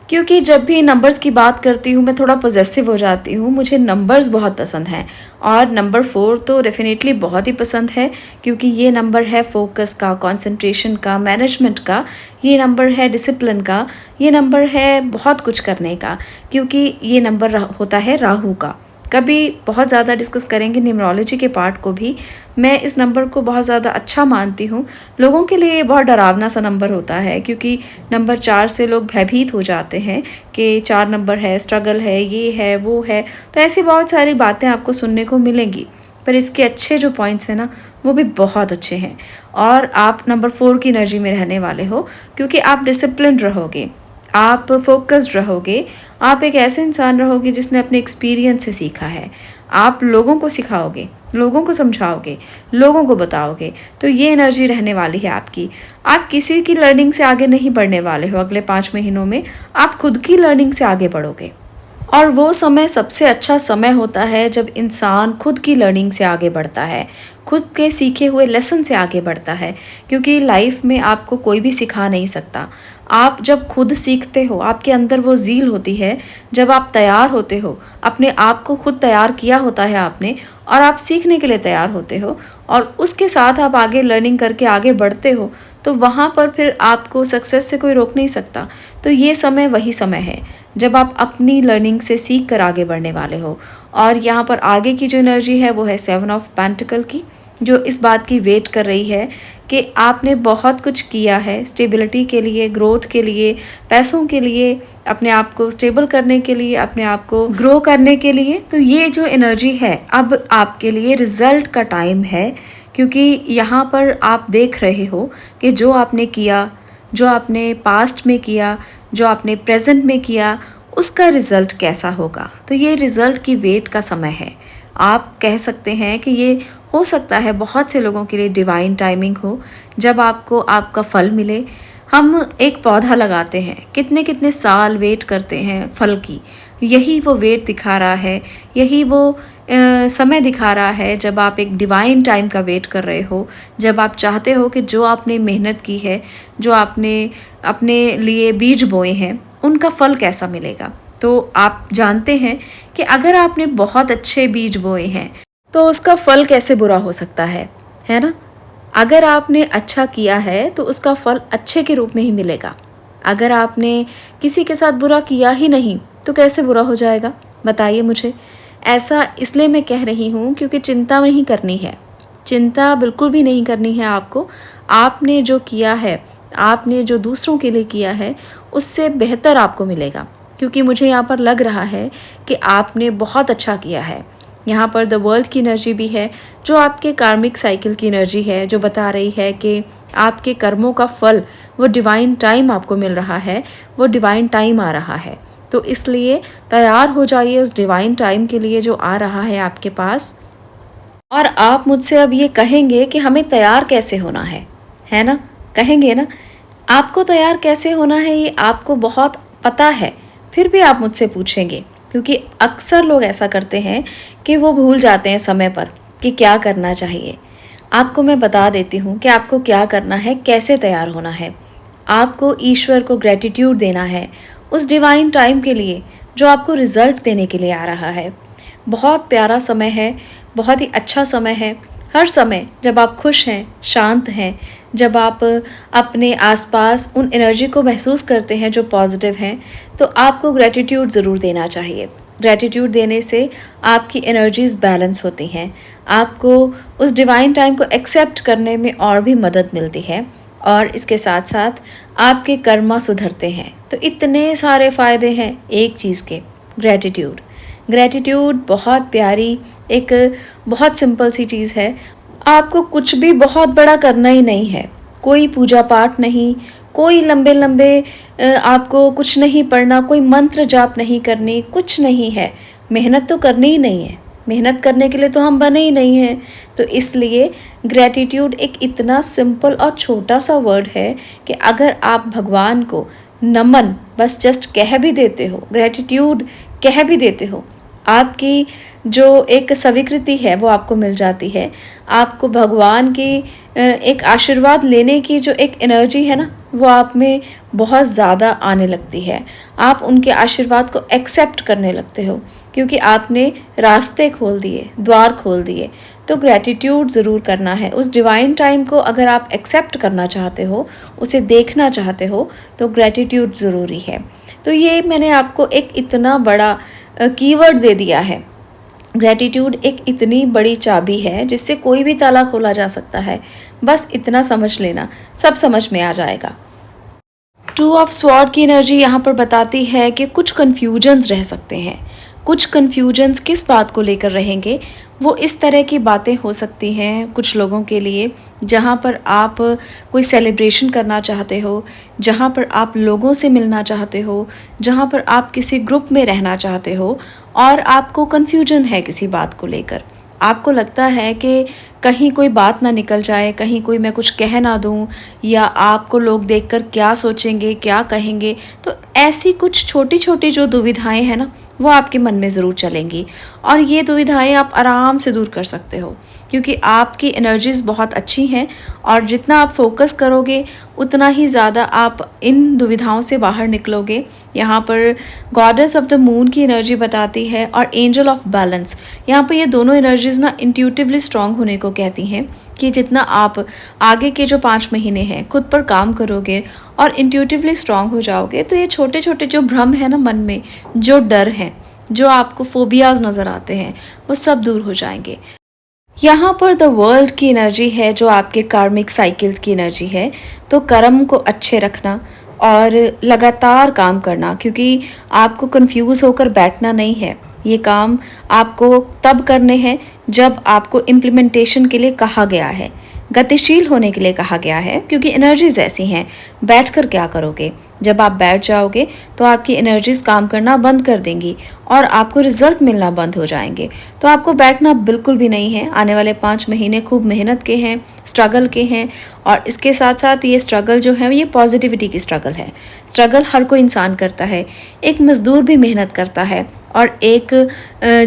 [SPEAKER 1] क्योंकि जब भी नंबर्स की बात करती हूँ मैं थोड़ा पॉजेसिव हो जाती हूँ। मुझे नंबर्स बहुत पसंद हैं और नंबर 4 तो डेफिनेटली बहुत ही पसंद है, क्योंकि ये नंबर है फोकस का, कंसंट्रेशन का, मैनेजमेंट का, ये नंबर है डिसिप्लिन का, ये नंबर है बहुत कुछ करने का, क्योंकि ये नंबर होता है राहु का। कभी बहुत ज़्यादा डिस्कस करेंगे न्यूमरोलॉजी के पार्ट को भी। मैं इस नंबर को बहुत ज़्यादा अच्छा मानती हूँ। लोगों के लिए बहुत डरावना सा नंबर होता है, क्योंकि नंबर 4 से लोग भयभीत हो जाते हैं कि 4 नंबर है, स्ट्रगल है, ये है, वो है। तो ऐसी बहुत सारी बातें आपको सुनने को मिलेंगी, पर इसके अच्छे जो पॉइंट्स हैं ना, वो भी बहुत अच्छे हैं। और आप नंबर 4 की एनर्जी में रहने वाले हो, क्योंकि आप डिसिप्लिन रहोगे, आप फोकस्ड रहोगे, आप एक ऐसे इंसान रहोगे जिसने अपने एक्सपीरियंस से सीखा है। आप लोगों को सिखाओगे, लोगों को समझाओगे, लोगों को बताओगे, तो ये एनर्जी रहने वाली है आपकी। आप किसी की लर्निंग से आगे नहीं बढ़ने वाले हो। अगले 5 महीनों में आप खुद की लर्निंग से आगे बढ़ोगे, और वो समय सबसे अच्छा समय होता है जब इंसान खुद की लर्निंग से आगे बढ़ता है, खुद के सीखे हुए लेसन से आगे बढ़ता है, क्योंकि लाइफ में आपको कोई भी सिखा नहीं सकता। आप जब खुद सीखते हो, आपके अंदर वो ज़ील होती है, जब आप तैयार होते हो, अपने आप को खुद तैयार किया होता है आपने, और आप सीखने के लिए तैयार होते हो, और उसके साथ आप आगे लर्निंग करके आगे बढ़ते हो, तो वहाँ पर फिर आपको सक्सेस से कोई रोक नहीं सकता। तो ये समय वही समय है जब आप अपनी लर्निंग से सीख कर आगे बढ़ने वाले हो। और यहाँ पर आगे की जो एनर्जी है वो है 7 ऑफ पेंटिकल की, जो इस बात की वेट कर रही है कि आपने बहुत कुछ किया है स्टेबिलिटी के लिए, ग्रोथ के लिए, पैसों के लिए, अपने आप को स्टेबल करने के लिए, अपने आप को ग्रो करने के लिए। तो ये जो एनर्जी है अब आपके लिए रिजल्ट का टाइम है, क्योंकि यहाँ पर आप देख रहे हो कि जो आपने किया, जो आपने पास्ट में किया, जो आपने प्रेजेंट में किया, उसका रिज़ल्ट कैसा होगा। तो ये रिज़ल्ट की वेट का समय है। आप कह सकते हैं कि ये हो सकता है बहुत से लोगों के लिए डिवाइन टाइमिंग हो, जब आपको आपका फल मिले। हम एक पौधा लगाते हैं, कितने कितने साल वेट करते हैं फल की, यही वो वेट दिखा रहा है, यही वो समय दिखा रहा है जब आप एक डिवाइन टाइम का वेट कर रहे हो, जब आप चाहते हो कि जो आपने मेहनत की है, जो आपने अपने लिए बीज बोए हैं, उनका फल कैसा मिलेगा। तो आप जानते हैं कि अगर आपने बहुत अच्छे बीज बोए हैं तो उसका फल कैसे बुरा हो सकता है ना। अगर आपने अच्छा किया है तो उसका फल अच्छे के रूप में ही मिलेगा। अगर आपने किसी के साथ बुरा किया ही नहीं तो कैसे बुरा हो जाएगा, बताइए मुझे। ऐसा इसलिए मैं कह रही हूँ क्योंकि चिंता नहीं करनी है, चिंता बिल्कुल भी नहीं करनी है आपको। आपने जो किया है, आपने जो दूसरों के लिए किया है, उससे बेहतर आपको मिलेगा, क्योंकि मुझे यहाँ पर लग रहा है कि आपने बहुत अच्छा किया है। यहाँ पर द वर्ल्ड की एनर्जी भी है, जो आपके कार्मिक साइकिल की एनर्जी है, जो बता रही है कि आपके कर्मों का फल, वो डिवाइन टाइम आपको मिल रहा है, वो डिवाइन टाइम आ रहा है। तो इसलिए तैयार हो जाइए उस डिवाइन टाइम के लिए जो आ रहा है आपके पास। और आप मुझसे अब ये कहेंगे कि हमें तैयार कैसे होना है ना? कहेंगे ना? आपको तैयार कैसे होना है ये आपको बहुत पता है, फिर भी आप मुझसे पूछेंगे, क्योंकि अक्सर लोग ऐसा करते हैं कि वो भूल जाते हैं समय पर कि क्या करना चाहिए। आपको मैं बता देती हूँ कि आपको क्या करना है, कैसे तैयार होना है। आपको ईश्वर को ग्रेटिट्यूड देना है उस डिवाइन टाइम के लिए जो आपको रिजल्ट देने के लिए आ रहा है। बहुत प्यारा समय है, बहुत ही अच्छा समय है। हर समय जब आप खुश हैं, शांत हैं, जब आप अपने आसपास उन एनर्जी को महसूस करते हैं जो पॉजिटिव हैं, तो आपको ग्रेटिट्यूड ज़रूर देना चाहिए। ग्रेटिट्यूड देने से आपकी एनर्जीज़ बैलेंस होती हैं, आपको उस डिवाइन टाइम को एक्सेप्ट करने में और भी मदद मिलती है, और इसके साथ साथ आपके कर्मा सुधरते हैं। तो इतने सारे फ़ायदे हैं एक चीज़ के, ग्रेटिट्यूड। ग्रेटिट्यूड बहुत प्यारी एक बहुत सिंपल सी चीज़ है। आपको कुछ भी बहुत बड़ा करना ही नहीं है, कोई पूजा पाठ नहीं, कोई लंबे लंबे आपको कुछ नहीं पढ़ना, कोई मंत्र जाप नहीं करनी, कुछ नहीं है। मेहनत तो करनी ही नहीं है, मेहनत करने के लिए तो हम बने ही नहीं हैं। तो इसलिए ग्रेटिट्यूड एक इतना सिंपल और छोटा सा वर्ड है कि अगर आप भगवान को नमन बस जस्ट कह भी देते हो, ग्रेटिट्यूड कह भी देते हो, आपकी जो एक स्वीकृति है वो आपको मिल जाती है। आपको भगवान की एक आशीर्वाद लेने की जो एक एनर्जी है ना, वो आप में बहुत ज़्यादा आने लगती है। आप उनके आशीर्वाद को एक्सेप्ट करने लगते हो, क्योंकि आपने रास्ते खोल दिए, द्वार खोल दिए। तो ग्रेटिट्यूड ज़रूर करना है उस डिवाइन टाइम को। अगर आप एक्सेप्ट करना चाहते हो, उसे देखना चाहते हो, तो ग्रेटिट्यूड ज़रूरी है। तो ये मैंने आपको एक इतना बड़ा कीवर्ड दे दिया है। ग्रेटिट्यूड एक इतनी बड़ी चाबी है जिससे कोई भी ताला खोला जा सकता है। बस इतना समझ लेना, सब समझ में आ जाएगा। टू ऑफ स्वॉर्ड की एनर्जी यहाँ पर बताती है कि कुछ कन्फ्यूजन्स रह सकते हैं। कुछ कन्फ्यूजन्स किस बात को लेकर रहेंगे? वो इस तरह की बातें हो सकती हैं कुछ लोगों के लिए, जहाँ पर आप कोई सेलिब्रेशन करना चाहते हो, जहाँ पर आप लोगों से मिलना चाहते हो, जहाँ पर आप किसी ग्रुप में रहना चाहते हो, और आपको कन्फ्यूजन है किसी बात को लेकर। आपको लगता है कि कहीं कोई बात ना निकल जाए, कहीं कोई मैं कुछ कह ना दूँ, या आपको लोग देखकर क्या सोचेंगे, क्या कहेंगे। तो ऐसी कुछ छोटी छोटी जो दुविधाएं हैं ना, वो आपके मन में ज़रूर चलेंगी, और ये दुविधाएं आप आराम से दूर कर सकते हो, क्योंकि आपकी एनर्जीज़ बहुत अच्छी हैं, और जितना आप फोकस करोगे उतना ही ज़्यादा आप इन दुविधाओं से बाहर निकलोगे। यहाँ पर गॉडेस ऑफ द मून की एनर्जी बताती है, और एंजल ऑफ बैलेंस। यहाँ पर ये दोनों एनर्जीज़ ना इंट्यूटिवली स्ट्रॉन्ग होने को कहती हैं, कि जितना आप आगे के जो 5 महीने हैं खुद पर काम करोगे और इंट्यूटिवली स्ट्रॉन्ग हो जाओगे, तो ये छोटे छोटे जो भ्रम है ना मन में, जो डर हैं, जो आपको फोबियाज नज़र आते हैं, वो सब दूर हो जाएंगे। यहाँ पर द वर्ल्ड की एनर्जी है जो आपके कार्मिक साइकिल्स की एनर्जी है। तो कर्म को अच्छे रखना और लगातार काम करना, क्योंकि आपको कंफ्यूज होकर बैठना नहीं है। ये काम आपको तब करने हैं जब आपको इम्प्लीमेंटेशन के लिए कहा गया है, गतिशील होने के लिए कहा गया है, क्योंकि एनर्जीज ऐसी हैं। बैठकर क्या करोगे? जब आप बैठ जाओगे तो आपकी एनर्जीज काम करना बंद कर देंगी और आपको रिजल्ट मिलना बंद हो जाएंगे। तो आपको बैठना बिल्कुल भी नहीं है। आने वाले 5 महीने खूब मेहनत के हैं, स्ट्रगल के हैं, और इसके साथ साथ ये स्ट्रगल जो है ये पॉजिटिविटी की स्ट्रगल है। स्ट्रगल हर कोई इंसान करता है, एक मज़दूर भी मेहनत करता है, और एक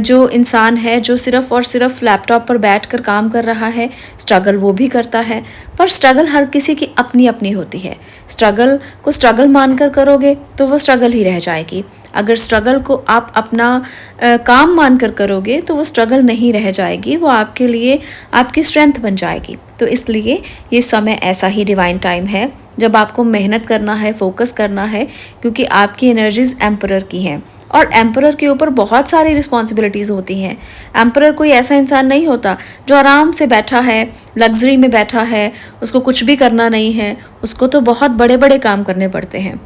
[SPEAKER 1] जो इंसान है जो सिर्फ़ और सिर्फ लैपटॉप पर बैठकर काम कर रहा है, स्ट्रगल वो भी करता है। पर स्ट्रगल हर किसी की अपनी अपनी होती है। स्ट्रगल को स्ट्रगल मानकर करोगे तो वो स्ट्रगल ही रह जाएगी। अगर स्ट्रगल को आप अपना काम मानकर करोगे तो वो स्ट्रगल नहीं रह जाएगी, वो आपके लिए आपकी स्ट्रेंथ बन जाएगी। तो इसलिए ये समय ऐसा ही डिवाइन टाइम है जब आपको मेहनत करना है, फोकस करना है, क्योंकि आपकी एनर्जीज एम्परर की हैं, और एम्परर के ऊपर बहुत सारी रिस्पॉन्सिबिलिटीज़ होती हैं। एम्परर कोई ऐसा इंसान नहीं होता जो आराम से बैठा है, लग्जरी में बैठा है, उसको कुछ भी करना नहीं है। उसको तो बहुत बड़े बड़े काम करने पड़ते हैं।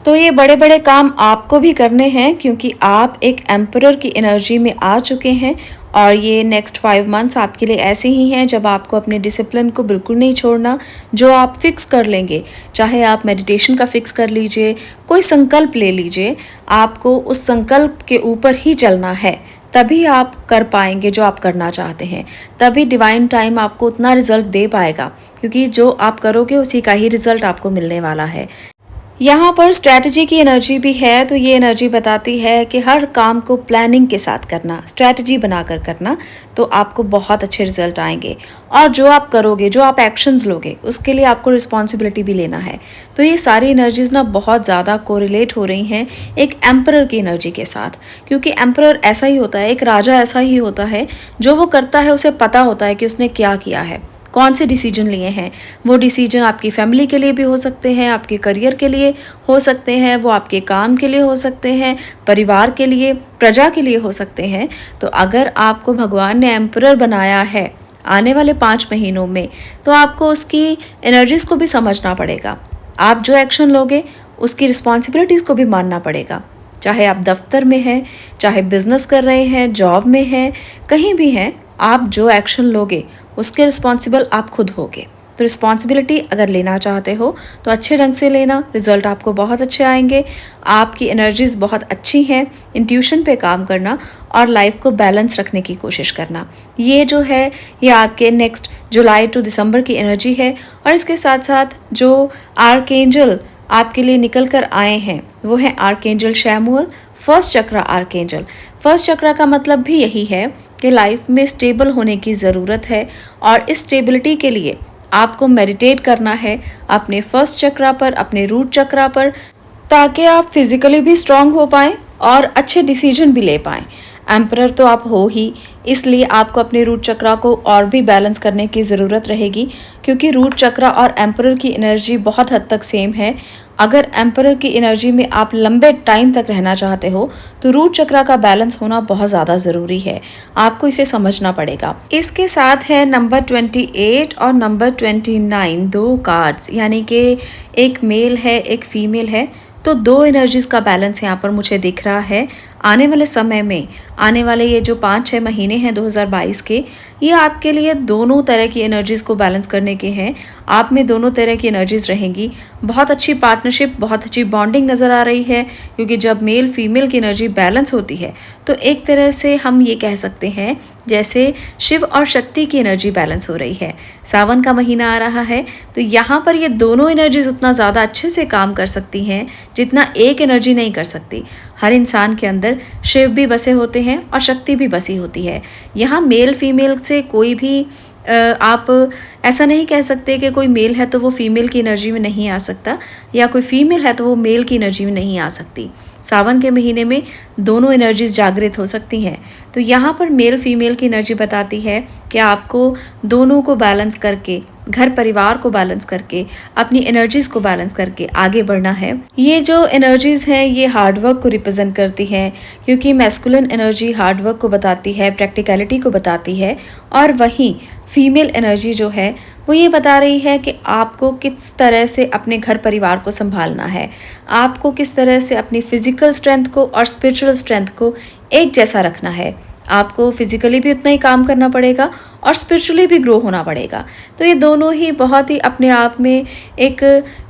[SPEAKER 1] तो ये बड़े बड़े काम आपको भी करने हैं, क्योंकि आप एक एम्परर की एनर्जी में आ चुके हैं और ये नेक्स्ट 5 मंथ्स आपके लिए ऐसे ही हैं जब आपको अपने डिसिप्लिन को बिल्कुल नहीं छोड़ना। जो आप फिक्स कर लेंगे, चाहे आप मेडिटेशन का फिक्स कर लीजिए, कोई संकल्प ले लीजिए, आपको उस संकल्प के ऊपर ही चलना है, तभी आप कर पाएंगे जो आप करना चाहते हैं। तभी डिवाइन टाइम आपको उतना रिजल्ट दे पाएगा, क्योंकि जो आप करोगे उसी का ही रिजल्ट आपको मिलने वाला है। यहाँ पर स्ट्रैटेजी की एनर्जी भी है, तो ये एनर्जी बताती है कि हर काम को प्लानिंग के साथ करना, स्ट्रैटेजी बनाकर करना, तो आपको बहुत अच्छे रिजल्ट आएंगे। और जो आप करोगे, जो आप एक्शंस लोगे, उसके लिए आपको रिस्पॉन्सिबिलिटी भी लेना है। तो ये सारी एनर्जीज ना बहुत ज़्यादा कोरिलेट हो रही हैं एक एम्परर की एनर्जी के साथ, क्योंकि एम्परर ऐसा ही होता है, एक राजा ऐसा ही होता है, जो वो करता है उसे पता होता है कि उसने क्या किया है, कौन से डिसीजन लिए हैं। वो डिसीजन आपकी फैमिली के लिए भी हो सकते हैं, आपके करियर के लिए हो सकते हैं, वो आपके काम के लिए हो सकते हैं, परिवार के लिए, प्रजा के लिए हो सकते हैं। तो अगर आपको भगवान ने एम्परर बनाया है आने वाले 5 महीनों में, तो आपको उसकी एनर्जीज को भी समझना पड़ेगा। आप जो एक्शन लोगे उसकी रिस्पॉन्सिबिलिटीज़ को भी मानना पड़ेगा। चाहे आप दफ्तर में हैं, चाहे बिजनेस कर रहे हैं, जॉब में हैं, कहीं भी हैं, आप जो एक्शन लोगे उसके रिस्पॉन्सिबल आप खुद होगे। तो रिस्पॉन्सिबिलिटी अगर लेना चाहते हो तो अच्छे ढंग से लेना, रिजल्ट आपको बहुत अच्छे आएंगे। आपकी एनर्जीज बहुत अच्छी हैं। इंट्यूशन पे काम करना और लाइफ को बैलेंस रखने की कोशिश करना, ये जो है ये आपके नेक्स्ट जुलाई टू दिसंबर की एनर्जी है। और इसके साथ साथ जो आर्कएंजल आपके लिए निकल कर आए हैं वो है आर्कएंजल शैमुअल, फर्स्ट चक्रा आर्कएंजल। फर्स्ट चक्रा का मतलब भी यही है कि लाइफ में स्टेबल होने की ज़रूरत है, और इस स्टेबिलिटी के लिए आपको मेडिटेट करना है अपने फर्स्ट चक्रा पर, अपने रूट चक्रा पर, ताकि आप फिजिकली भी स्ट्रांग हो पाएँ और अच्छे डिसीजन भी ले पाएँ। एम्परर तो आप हो ही, इसलिए आपको अपने रूट चक्रा को और भी बैलेंस करने की ज़रूरत रहेगी, क्योंकि रूट चक्रा और एम्परर की एनर्जी बहुत हद तक सेम है। अगर एम्परर की एनर्जी में आप लंबे टाइम तक रहना चाहते हो तो रूट चक्रा का बैलेंस होना बहुत ज़्यादा ज़रूरी है, आपको इसे समझना पड़ेगा। इसके साथ है नंबर 28 और नंबर 29, 2 कार्ड्स, यानी कि एक मेल है एक फीमेल है, तो 2 एनर्जीज का बैलेंस यहाँ पर मुझे दिख रहा है। आने वाले समय में, आने वाले ये जो 5-6 महीने हैं 2022 के, ये आपके लिए दोनों तरह की एनर्जीज को बैलेंस करने के हैं। आप में दोनों तरह की एनर्जीज रहेंगी। बहुत अच्छी पार्टनरशिप, बहुत अच्छी बॉन्डिंग नज़र आ रही है, क्योंकि जब मेल फीमेल की एनर्जी बैलेंस होती है तो एक तरह से हम ये कह सकते हैं जैसे शिव और शक्ति की एनर्जी बैलेंस हो रही है। सावन का महीना आ रहा है, तो यहाँ पर ये दोनों एनर्जीज उतना ज़्यादा अच्छे से काम कर सकती हैं जितना एक एनर्जी नहीं कर सकती। हर इंसान के अंदर शिव भी बसे होते हैं और शक्ति भी बसी होती है। यहाँ मेल फीमेल से कोई भी आप ऐसा नहीं कह सकते कि कोई मेल है तो वो फीमेल की एनर्जी में नहीं आ सकता, या कोई फीमेल है तो वो मेल की एनर्जी में नहीं आ सकती। सावन के महीने में दोनों एनर्जीज जागृत हो सकती हैं। तो यहाँ पर मेल फीमेल की एनर्जी बताती है कि आपको दोनों को बैलेंस करके, घर परिवार को बैलेंस करके, अपनी एनर्जीज को बैलेंस करके आगे बढ़ना है। ये जो एनर्जीज हैं ये हार्डवर्क को रिप्रेजेंट करती हैं, क्योंकि मैस्कुलिन एनर्जी हार्डवर्क को बताती है, प्रैक्टिकलिटी को बताती है, और वहीं फीमेल एनर्जी जो है वो ये बता रही है कि आपको किस तरह से अपने घर परिवार को संभालना है, आपको किस तरह से अपनी फिजिकल स्ट्रेंथ को और स्पिरिचुअल स्ट्रेंथ को एक जैसा रखना है। आपको फिजिकली भी उतना ही काम करना पड़ेगा और स्पिरिचुअली भी ग्रो होना पड़ेगा। तो ये दोनों ही बहुत ही अपने आप में एक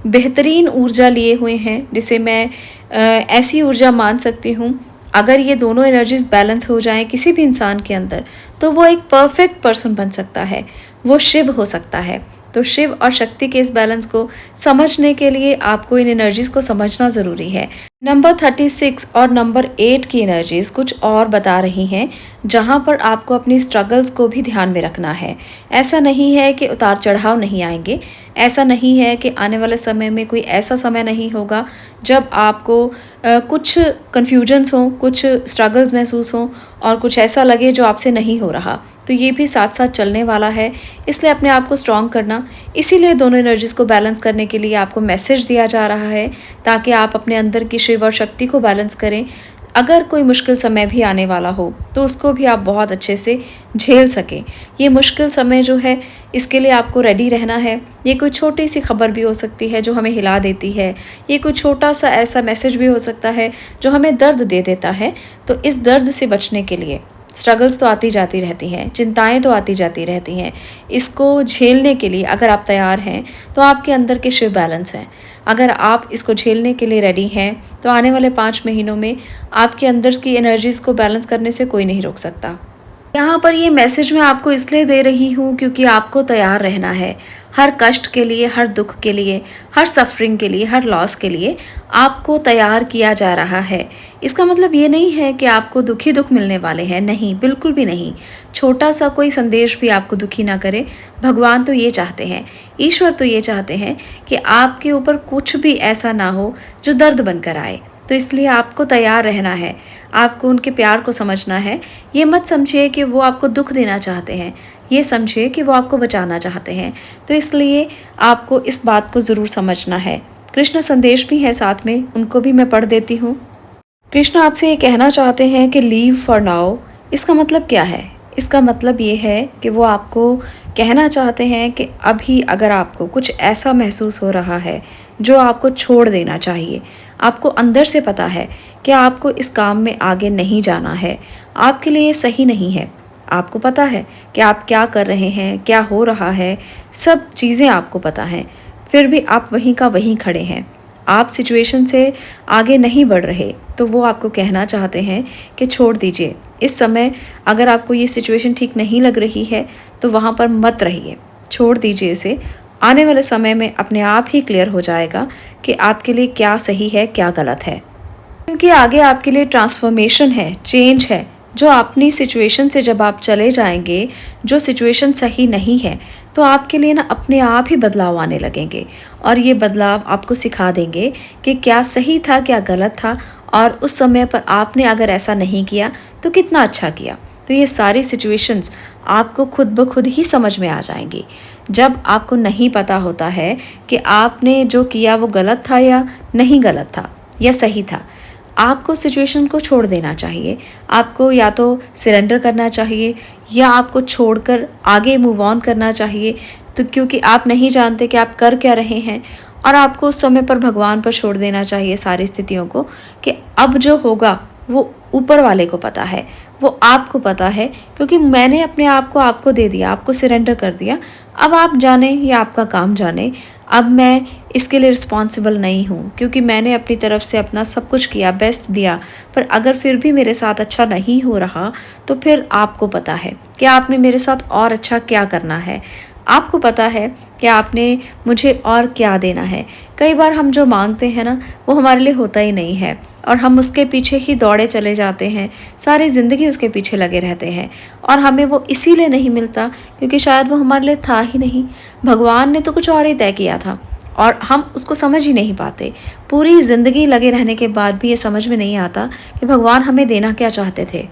[SPEAKER 1] बेहतरीन ऊर्जा लिए हुए हैं, जिसे मैं ऐसी ऊर्जा मान सकती हूँ। अगर ये दोनों एनर्जीज बैलेंस हो जाएं किसी भी इंसान के अंदर, तो वो एक परफेक्ट पर्सन बन सकता है, वो शिव हो सकता है। तो शिव और शक्ति के इस बैलेंस को समझने के लिए आपको इन एनर्जीज को समझना ज़रूरी है। नंबर 36 और नंबर 8 की एनर्जीज कुछ और बता रही हैं, जहां पर आपको अपनी स्ट्रगल्स को भी ध्यान में रखना है। ऐसा नहीं है कि उतार चढ़ाव नहीं आएंगे, ऐसा नहीं है कि आने वाले समय में कोई ऐसा समय नहीं होगा जब आपको कुछ कन्फ्यूजन्स हों, कुछ स्ट्रगल्स महसूस हों और कुछ ऐसा लगे जो आपसे नहीं हो रहा। तो ये भी साथ साथ चलने वाला है, इसलिए अपने आप को स्ट्रॉन्ग करना। इसीलिए दोनों एनर्जीज को बैलेंस करने के लिए आपको मैसेज दिया जा रहा है, ताकि आप अपने अंदर की शिव और शक्ति को बैलेंस करें। अगर कोई मुश्किल समय भी आने वाला हो तो उसको भी आप बहुत अच्छे से झेल सकें। ये मुश्किल समय जो है इसके लिए आपको रेडी रहना है। ये कोई छोटी सी खबर भी हो सकती है जो हमें हिला देती है, ये कोई छोटा सा ऐसा मैसेज भी हो सकता है जो हमें दर्द दे देता है। तो इस दर्द से बचने के लिए स्ट्रगल्स तो आती जाती रहती हैं, चिंताएं तो आती जाती रहती हैं। इसको झेलने के लिए अगर आप तैयार हैं तो आपके अंदर के शिव बैलेंस हैं। अगर आप इसको झेलने के लिए रेडी हैं तो आने वाले 5 महीनों में आपके अंदर की एनर्जीज़ को बैलेंस करने से कोई नहीं रोक सकता। यहाँ पर ये मैसेज मैं आपको इसलिए दे रही हूँ क्योंकि आपको तैयार रहना है हर कष्ट के लिए, हर दुख के लिए, हर सफरिंग के लिए, हर लॉस के लिए आपको तैयार किया जा रहा है। इसका मतलब ये नहीं है कि आपको दुख ही दुख मिलने वाले हैं, नहीं, बिल्कुल भी नहीं। छोटा सा कोई संदेश भी आपको दुखी ना करे। भगवान तो ये चाहते हैं, ईश्वर तो ये चाहते हैं कि आपके ऊपर कुछ भी ऐसा ना हो जो दर्द बनकर आए। तो इसलिए आपको तैयार रहना है, आपको उनके प्यार को समझना है। ये मत समझिए कि वो आपको दुख देना चाहते हैं, ये समझिए कि वो आपको बचाना चाहते हैं। तो इसलिए आपको इस बात को ज़रूर समझना है। कृष्ण संदेश भी है साथ में, उनको भी मैं पढ़ देती हूँ। कृष्ण आपसे ये कहना चाहते हैं कि लीव फॉर नाउ। इसका मतलब क्या है? इसका मतलब ये है कि वो आपको कहना चाहते हैं कि अभी अगर आपको कुछ ऐसा महसूस हो रहा है जो आपको छोड़ देना चाहिए, आपको अंदर से पता है कि आपको इस काम में आगे नहीं जाना है, आपके लिए सही नहीं है, आपको पता है कि आप क्या कर रहे हैं, क्या हो रहा है, सब चीज़ें आपको पता हैं, फिर भी आप वहीं का वहीं खड़े हैं, आप सिचुएशन से आगे नहीं बढ़ रहे, तो वो आपको कहना चाहते हैं कि छोड़ दीजिए। इस समय अगर आपको ये सिचुएशन ठीक नहीं लग रही है तो वहाँ पर मत रहिए, छोड़ दीजिए इसे। आने वाले समय में अपने आप ही क्लियर हो जाएगा कि आपके लिए क्या सही है, क्या गलत है, क्योंकि आगे आपके लिए ट्रांसफॉर्मेशन है, चेंज है। जो अपनी सिचुएशन से जब आप चले जाएंगे, जो सिचुएशन सही नहीं है, तो आपके लिए ना अपने आप ही बदलाव आने लगेंगे और ये बदलाव आपको सिखा देंगे कि क्या सही था, क्या गलत था, और उस समय पर आपने अगर ऐसा नहीं किया तो कितना अच्छा किया। तो ये सारी सिचुएशंस आपको खुद ब खुद ही समझ में आ जाएंगी। जब आपको नहीं पता होता है कि आपने जो किया वो गलत था या नहीं गलत था या सही था, आपको सिचुएशन को छोड़ देना चाहिए। आपको या तो सरेंडर करना चाहिए या आपको छोड़कर आगे मूव ऑन करना चाहिए। तो क्योंकि आप नहीं जानते कि आप कर क्या रहे हैं, और आपको उस समय पर भगवान पर छोड़ देना चाहिए सारी स्थितियों को कि अब जो होगा वो ऊपर वाले को पता है, वो आपको पता है, क्योंकि मैंने अपने आप को आपको दे दिया, आपको सरेंडर कर दिया। अब आप जाने या आपका काम जाने, अब मैं इसके लिए रिस्पॉन्सिबल नहीं हूँ, क्योंकि मैंने अपनी तरफ से अपना सब कुछ किया, बेस्ट दिया। पर अगर फिर भी मेरे साथ अच्छा नहीं हो रहा तो फिर आपको पता है कि आपने मेरे साथ और अच्छा क्या करना है, आपको पता है कि आपने मुझे और क्या देना है। कई बार हम जो मांगते हैं ना, वो हमारे लिए होता ही नहीं है और हम उसके पीछे ही दौड़े चले जाते हैं, सारी ज़िंदगी उसके पीछे लगे रहते हैं, और हमें वो इसीलिए नहीं मिलता क्योंकि शायद वो हमारे लिए था ही नहीं। भगवान ने तो कुछ और ही तय किया था और हम उसको समझ ही नहीं पाते। पूरी ज़िंदगी लगे रहने के बाद भी ये समझ में नहीं आता कि भगवान हमें देना क्या चाहते थे।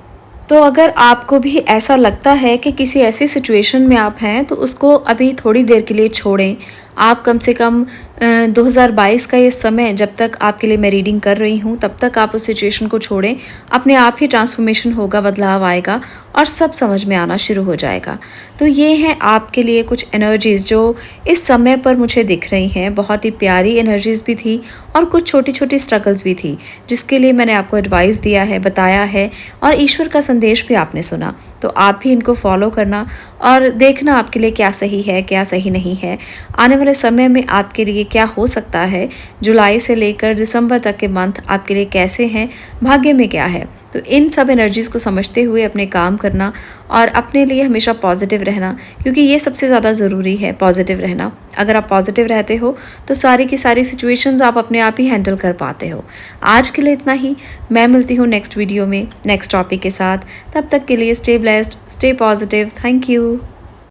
[SPEAKER 1] तो अगर आपको भी ऐसा लगता है कि किसी ऐसी सिचुएशन में आप हैं तो उसको अभी थोड़ी देर के लिए छोड़ें। आप कम से कम 2022 का ये समय जब तक आपके लिए मैं रीडिंग कर रही हूँ तब तक आप उस सिचुएशन को छोड़ें। अपने आप ही ट्रांसफॉर्मेशन होगा, बदलाव आएगा और सब समझ में आना शुरू हो जाएगा। तो ये हैं आपके लिए कुछ एनर्जीज़ जो इस समय पर मुझे दिख रही हैं। बहुत ही प्यारी एनर्जीज़ भी थी और कुछ छोटी छोटी स्ट्रगल्स भी थी, जिसके लिए मैंने आपको एडवाइस दिया है, बताया है, और ईश्वर का संदेश भी आपने सुना। तो आप भी इनको फॉलो करना और देखना आपके लिए क्या सही है, क्या सही नहीं है। आने वाले समय में आपके लिए क्या हो सकता है, जुलाई से लेकर दिसंबर तक के मंथ आपके लिए कैसे हैं, भाग्य में क्या है। तो इन सब एनर्जीज़ को समझते हुए अपने काम करना और अपने लिए हमेशा पॉजिटिव रहना, क्योंकि ये सबसे ज़्यादा ज़रूरी है, पॉजिटिव रहना। अगर आप पॉजिटिव रहते हो तो सारी की सारी सिचुएशंस आप अपने आप ही हैंडल कर पाते हो। आज के लिए इतना ही। मैं मिलती हूँ नेक्स्ट वीडियो में नेक्स्ट टॉपिक के साथ। तब तक के लिए stay blessed, stay positive. Thank you.